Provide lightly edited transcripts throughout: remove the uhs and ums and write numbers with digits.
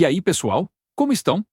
E aí, pessoal? Como estão?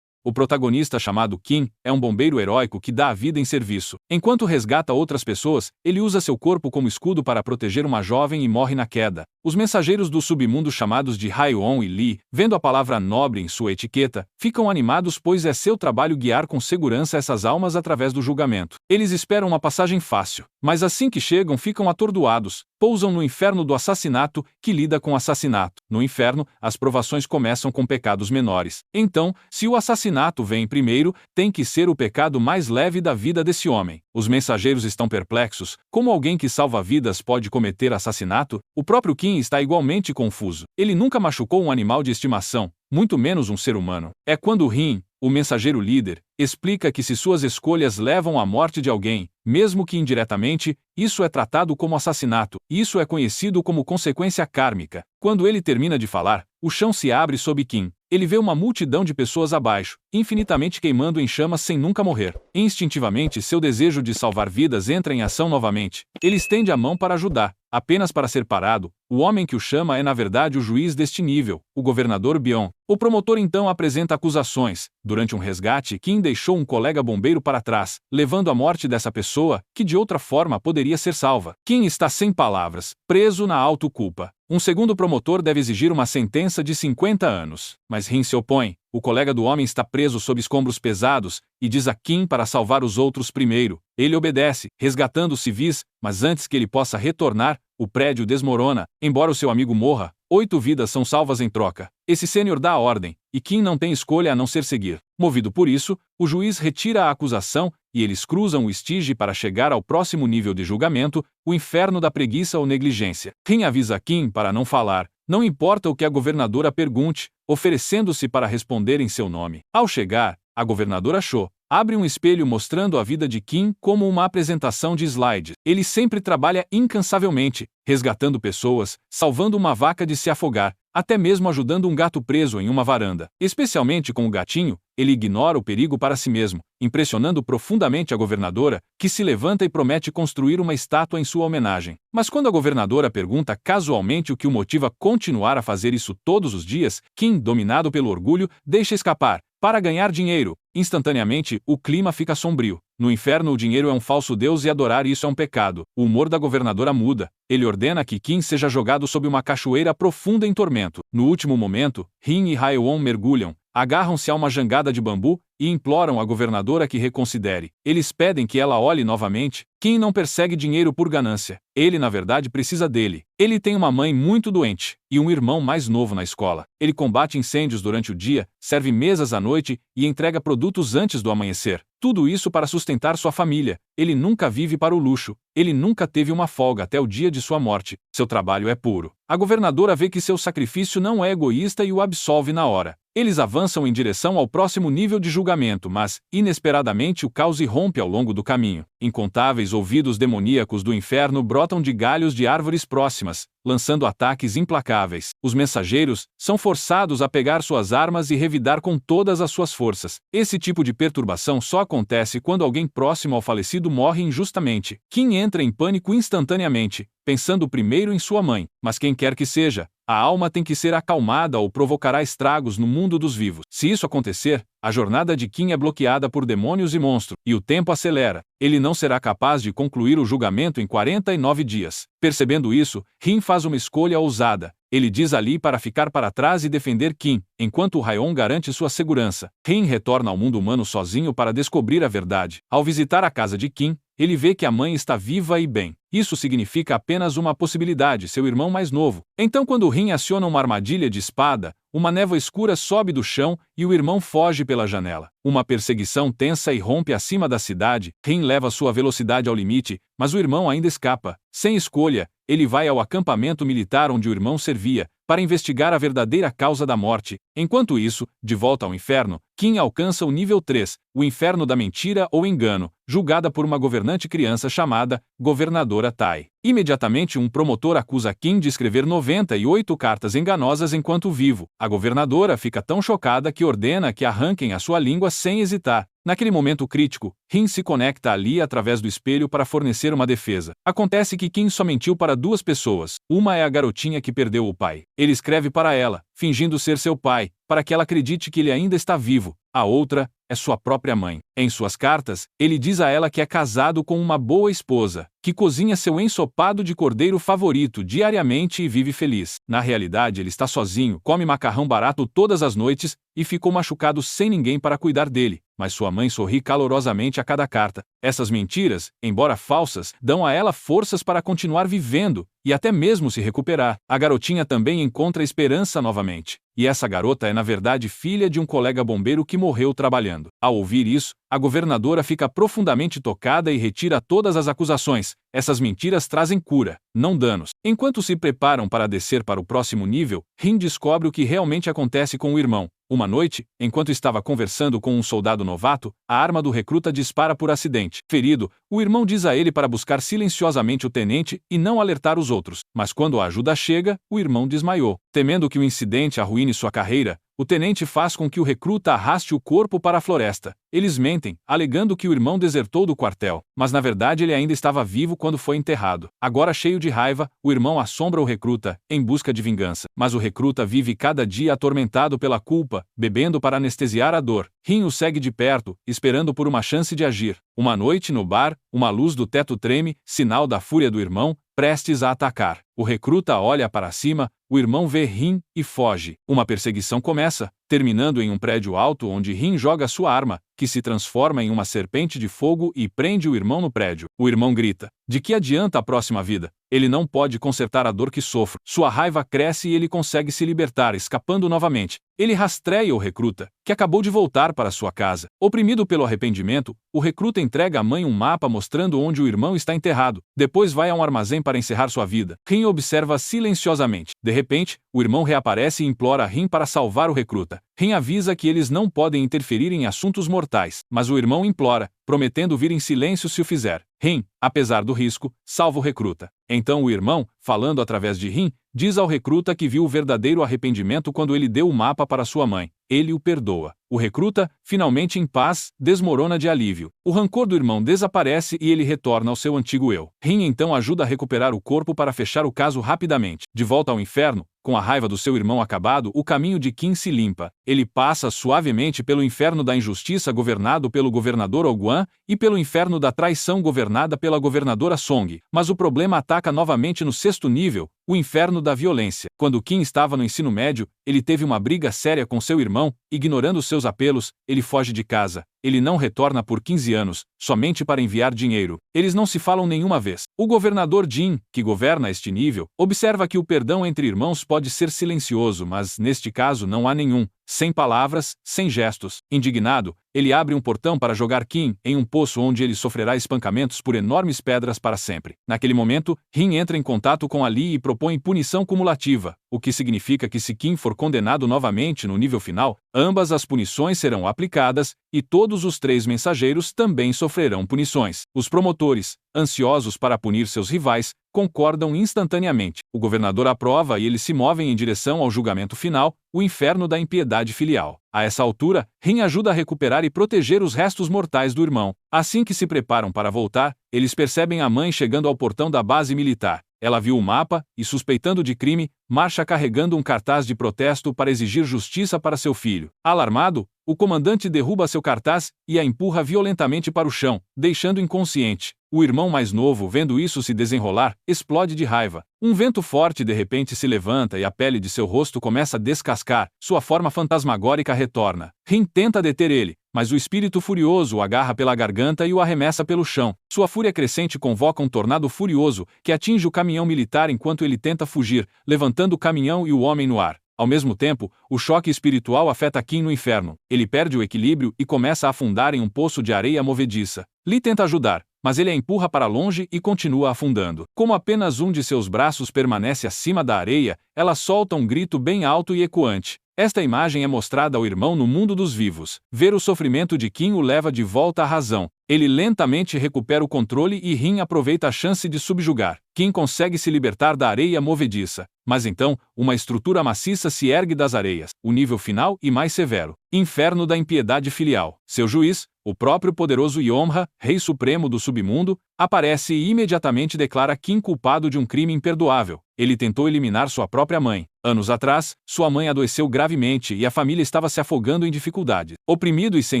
O protagonista, chamado Kim, é um bombeiro heróico que dá a vida em serviço. Enquanto resgata outras pessoas, ele usa seu corpo como escudo para proteger uma jovem e morre na queda. Os mensageiros do submundo, chamados de Haeon e Lee, vendo a palavra nobre em sua etiqueta, ficam animados, pois é seu trabalho guiar com segurança essas almas através do julgamento. Eles esperam uma passagem fácil, mas assim que chegam ficam atordoados. Pousam no inferno do assassinato, que lida com assassinato. No inferno, as provações começam com pecados menores. Então, se o assassinato vem primeiro, tem que ser o pecado mais leve da vida desse homem. Os mensageiros estão perplexos. Como alguém que salva vidas pode cometer assassinato? O próprio Kim está igualmente confuso. Ele nunca machucou um animal de estimação, muito menos um ser humano. É quando Rin, o mensageiro líder, explica que se suas escolhas levam à morte de alguém, mesmo que indiretamente, isso é tratado como assassinato, e isso é conhecido como consequência kármica. Quando ele termina de falar, o chão se abre sob Kim. Ele vê uma multidão de pessoas abaixo, infinitamente queimando em chamas sem nunca morrer. Instintivamente, seu desejo de salvar vidas entra em ação novamente. Ele estende a mão para ajudar, apenas para ser parado. O homem que o chama é na verdade o juiz deste nível, o governador Bion. O promotor então apresenta acusações. Durante um resgate, Kim deixou um colega bombeiro para trás, levando à morte dessa pessoa, que de outra forma poderia ser salva. Kim está sem palavras, preso na auto-culpa. Um segundo promotor deve exigir uma sentença de 50 anos, mas Rin se opõe. O colega do homem está preso sob escombros pesados e diz a Kim para salvar os outros primeiro. Ele obedece, resgatando os civis, mas antes que ele possa retornar, o prédio desmorona. Embora o seu amigo morra, 8 vidas são salvas em troca. Esse sênior dá a ordem, e Kim não tem escolha a não ser seguir. Movido por isso, o juiz retira a acusação e eles cruzam o estige para chegar ao próximo nível de julgamento, o inferno da preguiça ou negligência. Rin avisa Kim para não falar, não importa o que a governadora pergunte, oferecendo-se para responder em seu nome. Ao chegar, a governadora Cho abre um espelho mostrando a vida de Kim como uma apresentação de slides. Ele sempre trabalha incansavelmente, resgatando pessoas, salvando uma vaca de se afogar, até mesmo ajudando um gato preso em uma varanda. Especialmente com o gatinho, ele ignora o perigo para si mesmo, impressionando profundamente a governadora, que se levanta e promete construir uma estátua em sua homenagem. Mas quando a governadora pergunta casualmente o que o motiva a continuar a fazer isso todos os dias, Kim, dominado pelo orgulho, deixa escapar. Para ganhar dinheiro. Instantaneamente, o clima fica sombrio. No inferno, o dinheiro é um falso deus e adorar isso é um pecado. O humor da governadora muda. Ele ordena que Kim seja jogado sob uma cachoeira profunda em tormento. No último momento, Rin e Haeon mergulham, agarram-se a uma jangada de bambu e imploram à governadora que reconsidere. Eles pedem que ela olhe novamente. Kim não persegue dinheiro por ganância. Ele, na verdade, precisa dele. Ele tem uma mãe muito doente e um irmão mais novo na escola. Ele combate incêndios durante o dia, serve mesas à noite e entrega produtos antes do amanhecer. Tudo isso para sustentar sua família. Ele nunca vive para o luxo. Ele nunca teve uma folga até o dia de sua morte. Seu trabalho é puro. A governadora vê que seu sacrifício não é egoísta e o absolve na hora. Eles avançam em direção ao próximo nível de julgamento, mas, inesperadamente, o caos irrompe ao longo do caminho. Incontáveis ouvidos demoníacos do inferno brotam de galhos de árvores próximas, lançando ataques implacáveis. Os mensageiros são forçados a pegar suas armas e revidar com todas as suas forças. Esse tipo de perturbação só acontece quando alguém próximo ao falecido morre injustamente. Kim entra em pânico instantaneamente, pensando primeiro em sua mãe, mas quem quer que seja, a alma tem que ser acalmada ou provocará estragos no mundo dos vivos. Se isso acontecer, a jornada de Kim é bloqueada por demônios e monstros, e o tempo acelera. Ele não será capaz de concluir o julgamento em 49 dias. Percebendo isso, Rin faz uma escolha ousada. Ele diz a Lee para ficar para trás e defender Kim, enquanto o Haeon garante sua segurança. Rin retorna ao mundo humano sozinho para descobrir a verdade. Ao visitar a casa de Kim, ele vê que a mãe está viva e bem. Isso significa apenas uma possibilidade, seu irmão mais novo. Então, quando Rin aciona uma armadilha de espada, uma névoa escura sobe do chão e o irmão foge pela janela. Uma perseguição tensa irrompe acima da cidade. Rin leva sua velocidade ao limite, mas o irmão ainda escapa. Sem escolha, ele vai ao acampamento militar onde o irmão servia, para investigar a verdadeira causa da morte. Enquanto isso, de volta ao inferno, Kim alcança o nível 3, o inferno da mentira ou engano, julgada por uma governante criança chamada Governadora Tai. Imediatamente um promotor acusa Kim de escrever 98 cartas enganosas enquanto vivo. A governadora fica tão chocada que ordena que arranquem a sua língua sem hesitar. Naquele momento crítico, Rin se conecta a Lee através do espelho para fornecer uma defesa. Acontece que Kim só mentiu para duas pessoas. Uma é a garotinha que perdeu o pai. Ele escreve para ela, fingindo ser seu pai, para que ela acredite que ele ainda está vivo. A outra é sua própria mãe. Em suas cartas, ele diz a ela que é casado com uma boa esposa, que cozinha seu ensopado de cordeiro favorito diariamente e vive feliz. Na realidade, ele está sozinho, come macarrão barato todas as noites e ficou machucado sem ninguém para cuidar dele. Mas sua mãe sorri calorosamente a cada carta. Essas mentiras, embora falsas, dão a ela forças para continuar vivendo e até mesmo se recuperar. A garotinha também encontra esperança novamente. E essa garota é na verdade filha de um colega bombeiro que morreu trabalhando. Ao ouvir isso, a governadora fica profundamente tocada e retira todas as acusações. Essas mentiras trazem cura, não danos. Enquanto se preparam para descer para o próximo nível, Rin descobre o que realmente acontece com o irmão. Uma noite, enquanto estava conversando com um soldado novato, a arma do recruta dispara por acidente. Ferido, o irmão diz a ele para buscar silenciosamente o tenente e não alertar os outros. Mas quando a ajuda chega, o irmão desmaiou. Temendo que o incidente arruine sua carreira, o tenente faz com que o recruta arraste o corpo para a floresta. Eles mentem, alegando que o irmão desertou do quartel, mas na verdade ele ainda estava vivo quando foi enterrado. Agora cheio de raiva, o irmão assombra o recruta, em busca de vingança. Mas o recruta vive cada dia atormentado pela culpa, bebendo para anestesiar a dor. Rin o segue de perto, esperando por uma chance de agir. Uma noite no bar, uma luz do teto treme, sinal da fúria do irmão, prestes a atacar. O recruta olha para cima, o irmão vê Rin e foge. Uma perseguição começa, terminando em um prédio alto onde Rin joga sua arma, que se transforma em uma serpente de fogo e prende o irmão no prédio. O irmão grita: de que adianta a próxima vida? Ele não pode consertar a dor que sofre. Sua raiva cresce e ele consegue se libertar, escapando novamente. Ele rastreia o recruta, que acabou de voltar para sua casa. Oprimido pelo arrependimento, o recruta entrega à mãe um mapa mostrando onde o irmão está enterrado. Depois vai a um armazém para encerrar sua vida. Rin observa silenciosamente. De repente, o irmão reaparece e implora a Rin para salvar o recruta. Rin avisa que eles não podem interferir em assuntos mortais, mas o irmão implora, prometendo vir em silêncio se o fizer. Rin, apesar do risco, salva o recruta. Então o irmão, falando através de Rin, diz ao recruta que viu o verdadeiro arrependimento quando ele deu o mapa para sua mãe. Ele o perdoa. O recruta, finalmente em paz, desmorona de alívio. O rancor do irmão desaparece e ele retorna ao seu antigo eu. Rin então ajuda a recuperar o corpo para fechar o caso rapidamente. De volta ao inferno, com a raiva do seu irmão acabado, o caminho de Kim se limpa. Ele passa suavemente pelo inferno da injustiça governado pelo governador Oguan e pelo inferno da traição governada pela governadora Song. Mas o problema ataca novamente no 6º nível, o inferno da violência. Quando Kim estava no ensino médio, ele teve uma briga séria com seu irmão, ignorando seus apelos, ele foge de casa. Ele não retorna por 15 anos, somente para enviar dinheiro. Eles não se falam nenhuma vez. O governador Jin, que governa este nível, observa que o perdão entre irmãos pode ser silencioso, mas neste caso não há nenhum. Sem palavras, sem gestos. Indignado, ele abre um portão para jogar Kim em um poço onde ele sofrerá espancamentos por enormes pedras para sempre. Naquele momento, Rin entra em contato com Ali e propõe punição cumulativa, o que significa que se Kim for condenado novamente no nível final, ambas as punições serão aplicadas, e todos os 3 mensageiros também sofrerão punições. Os promotores, ansiosos para punir seus rivais, concordam instantaneamente. O governador aprova e eles se movem em direção ao julgamento final, o inferno da impiedade filial. A essa altura, Rin ajuda a recuperar e proteger os restos mortais do irmão. Assim que se preparam para voltar, eles percebem a mãe chegando ao portão da base militar. Ela viu o mapa e, suspeitando de crime, marcha carregando um cartaz de protesto para exigir justiça para seu filho. Alarmado, o comandante derruba seu cartaz e a empurra violentamente para o chão, deixando inconsciente. O irmão mais novo, vendo isso se desenrolar, explode de raiva. Um vento forte de repente se levanta e a pele de seu rosto começa a descascar, sua forma fantasmagórica retorna. Rin tenta deter ele, mas o espírito furioso o agarra pela garganta e o arremessa pelo chão. Sua fúria crescente convoca um tornado furioso, que atinge o caminhão militar enquanto ele tenta fugir, levantando o caminhão e o homem no ar. Ao mesmo tempo, o choque espiritual afeta Kim no inferno. Ele perde o equilíbrio e começa a afundar em um poço de areia movediça. Lee tenta ajudar, mas ele a empurra para longe e continua afundando. Como apenas um de seus braços permanece acima da areia, ela solta um grito bem alto e ecoante. Esta imagem é mostrada ao irmão no mundo dos vivos. Ver o sofrimento de Kim o leva de volta à razão. Ele lentamente recupera o controle e Rin aproveita a chance de subjugar. Kim consegue se libertar da areia movediça. Mas então, uma estrutura maciça se ergue das areias, o nível final e mais severo. Inferno da impiedade filial. Seu juiz, o próprio poderoso Yomra, rei supremo do submundo, aparece e imediatamente declara Kim culpado de um crime imperdoável. Ele tentou eliminar sua própria mãe. Anos atrás, sua mãe adoeceu gravemente e a família estava se afogando em dificuldades. Oprimido e sem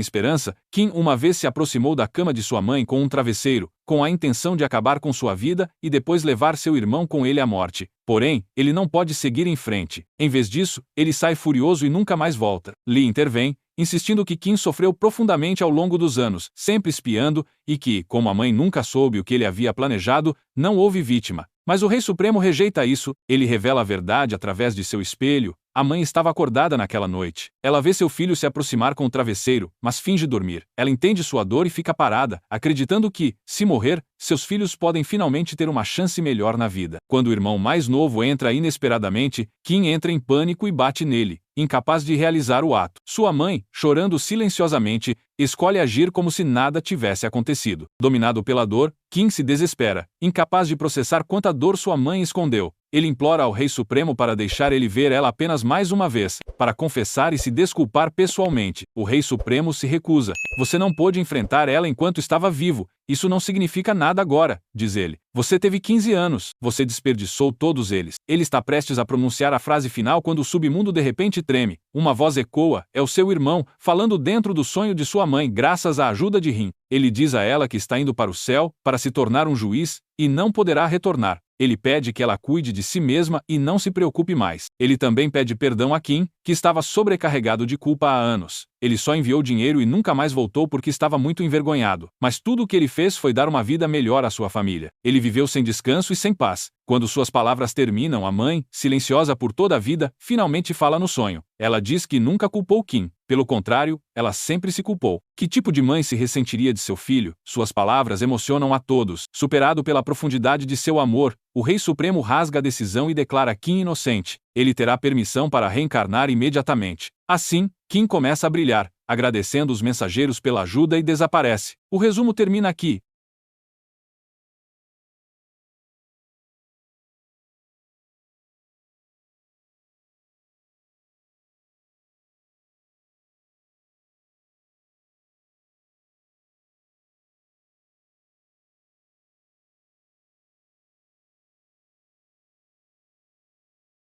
esperança, Kim uma vez se aproximou da cama de sua mãe com um travesseiro, com a intenção de acabar com sua vida e depois levar seu irmão com ele à morte. Porém, ele não pode seguir em frente. Em vez disso, ele sai furioso e nunca mais volta. Lee intervém, insistindo que Kim sofreu profundamente ao longo dos anos, sempre espiando, e que, como a mãe nunca soube o que ele havia planejado, não houve vítima. Mas o Rei Supremo rejeita isso, ele revela a verdade através de seu espelho. A mãe estava acordada naquela noite. Ela vê seu filho se aproximar com o travesseiro, mas finge dormir. Ela entende sua dor e fica parada, acreditando que, se morrer, seus filhos podem finalmente ter uma chance melhor na vida. Quando o irmão mais novo entra inesperadamente, Kim entra em pânico e bate nele, incapaz de realizar o ato. Sua mãe, chorando silenciosamente, escolhe agir como se nada tivesse acontecido. Dominado pela dor, Kim se desespera, incapaz de processar quanta dor sua mãe escondeu. Ele implora ao Rei Supremo para deixar ele ver ela apenas mais uma vez, para confessar e se desculpar pessoalmente. O Rei Supremo se recusa. Você não pôde enfrentar ela enquanto estava vivo. Isso não significa nada agora, diz ele. Você teve 15 anos, você desperdiçou todos eles. Ele está prestes a pronunciar a frase final quando o submundo de repente treme. Uma voz ecoa, é o seu irmão, falando dentro do sonho de sua mãe graças à ajuda de Rin. Ele diz a ela que está indo para o céu, para se tornar um juiz, e não poderá retornar. Ele pede que ela cuide de si mesma e não se preocupe mais. Ele também pede perdão a Kim, que estava sobrecarregado de culpa há anos. Ele só enviou dinheiro e nunca mais voltou porque estava muito envergonhado. Mas tudo o que ele fez foi dar uma vida melhor à sua família. Ele viveu sem descanso e sem paz. Quando suas palavras terminam, a mãe, silenciosa por toda a vida, finalmente fala no sonho. Ela diz que nunca culpou Kim. Pelo contrário, ela sempre se culpou. Que tipo de mãe se ressentiria de seu filho? Suas palavras emocionam a todos. Superado pela profundidade de seu amor, o Rei Supremo rasga a decisão e declara Kim inocente. Ele terá permissão para reencarnar imediatamente. Assim, Kim começa a brilhar, agradecendo os mensageiros pela ajuda e desaparece. O resumo termina aqui.